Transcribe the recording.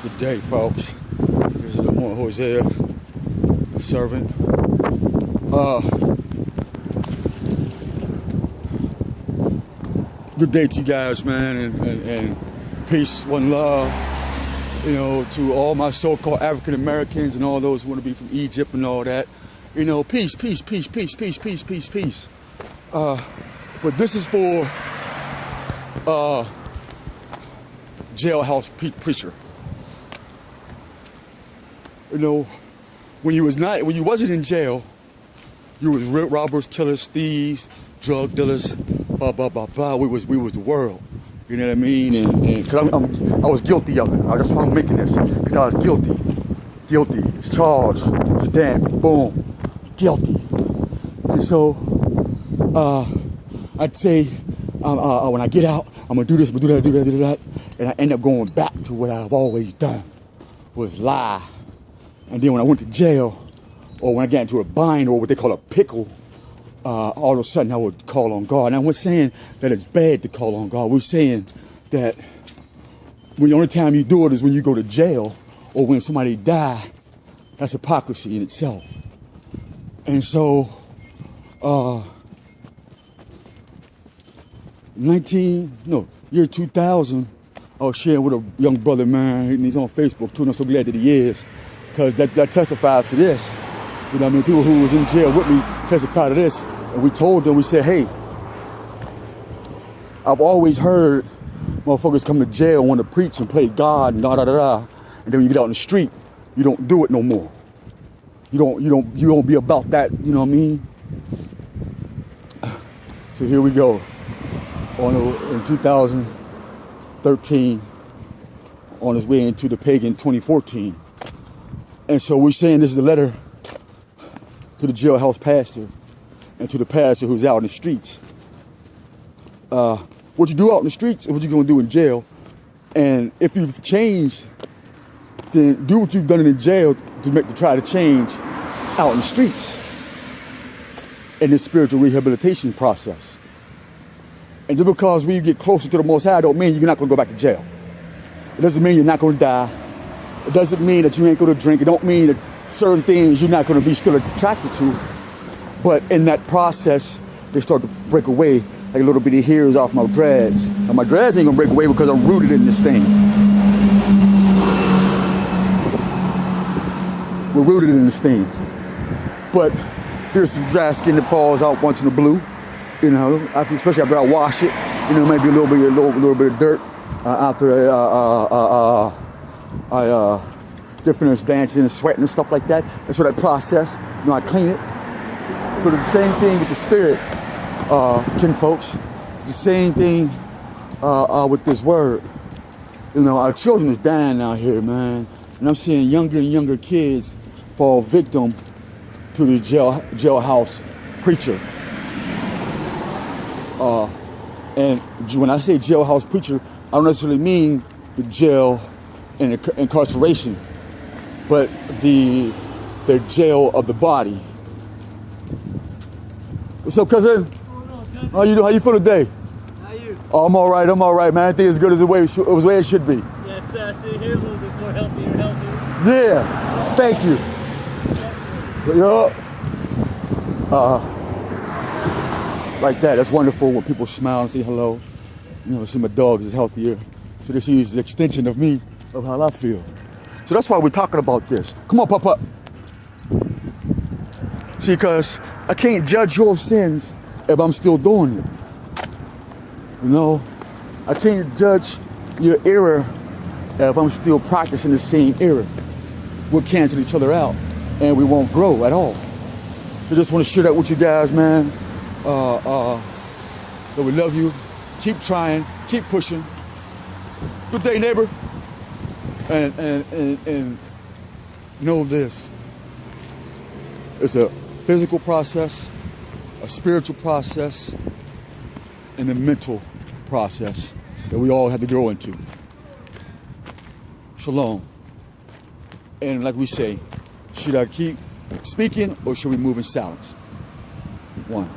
Good day, folks. This is Lamont Hosea, servant. Good day to you guys, man, and peace, one love, you know, to all my so-called African Americans and all those who want to be from Egypt and all that. You know, peace, peace, peace, peace, peace, peace, peace, peace. But this is for jailhouse preacher. You know, when you wasn't in jail, you was robbers, killers, thieves, drug dealers, blah blah blah blah. We was the world. You know what I mean? And cause I was guilty of it. That's why I'm making this, because I was guilty. It's charged. It's damned. Boom. Guilty. And so I'd say when I get out, I'm gonna do this, I'm gonna do that, and I end up going back to what I've always done, was lie. And then when I went to jail, or when I got into a bind, or what they call a pickle, all of a sudden I would call on God. And I'm not saying that it's bad to call on God. We're saying that when the only time you do it is when you go to jail, or when somebody die. That's hypocrisy in itself. And so, year 2000, I was sharing with a young brother, man, and he's on Facebook too, and I'm so glad that he is, because that testifies to this. You know what I mean? People who was in jail with me testify to this, and we told them, we said, hey, I've always heard motherfuckers come to jail and want to preach and play God and da-da-da-da, and then when you get out in the street, you don't do it no more. You don't be about that, you know what I mean? So here we go. In 2013, on his way into the pagan 2014. And so we're saying this is a letter to the jailhouse pastor and to the pastor who's out in the streets. What you do out in the streets and what you're gonna do in jail. And if you've changed, then do what you've done in jail to try to change out in the streets in this spiritual rehabilitation process. And just because we get closer to the Most High don't mean you're not gonna go back to jail. It doesn't mean you're not gonna die. It doesn't mean that you ain't gonna drink. It don't mean that certain things you're not gonna be still attracted to. But in that process, they start to break away like a little bitty hairs off my dreads. And my dreads ain't gonna break away because I'm rooted in this thing. We're rooted in this thing. But here's some dry skin that falls out once in a blue. You know, especially after I wash it. You know, maybe a little bit of dirt after I get finished dancing and sweating and stuff like that. And so that process, you know, I clean it. So it's the same thing with the spirit, kin folks. It's the same thing with this word. You know, our children is dying out here, man. And I'm seeing younger and younger kids fall victim to the jailhouse preacher. And when I say jailhouse preacher, I don't necessarily mean the jail and incarceration, but the jail of the body. What's up, cousin? How you doing? How you feel today? How you? Oh, I'm all right, man. I think it's good as the way it should be. Yes, sir. I see here a little bit more healthier. Yeah, thank you. Like that. That's wonderful when people smile and say hello. You know, see my dog is healthier. So this is the extension of me, of how I feel. So that's why we're talking about this. Come on, Pop. See, because I can't judge your sins if I'm still doing it. You know, I can't judge your error if I'm still practicing the same error. We'll cancel each other out and we won't grow at all. I just want to share that with you guys, man. That we love you. Keep trying. Keep pushing. Good day, neighbor. And know this. It's a physical process, a spiritual process, and a mental process that we all have to grow into. Shalom. And like we say, should I keep speaking or should we move in silence? One.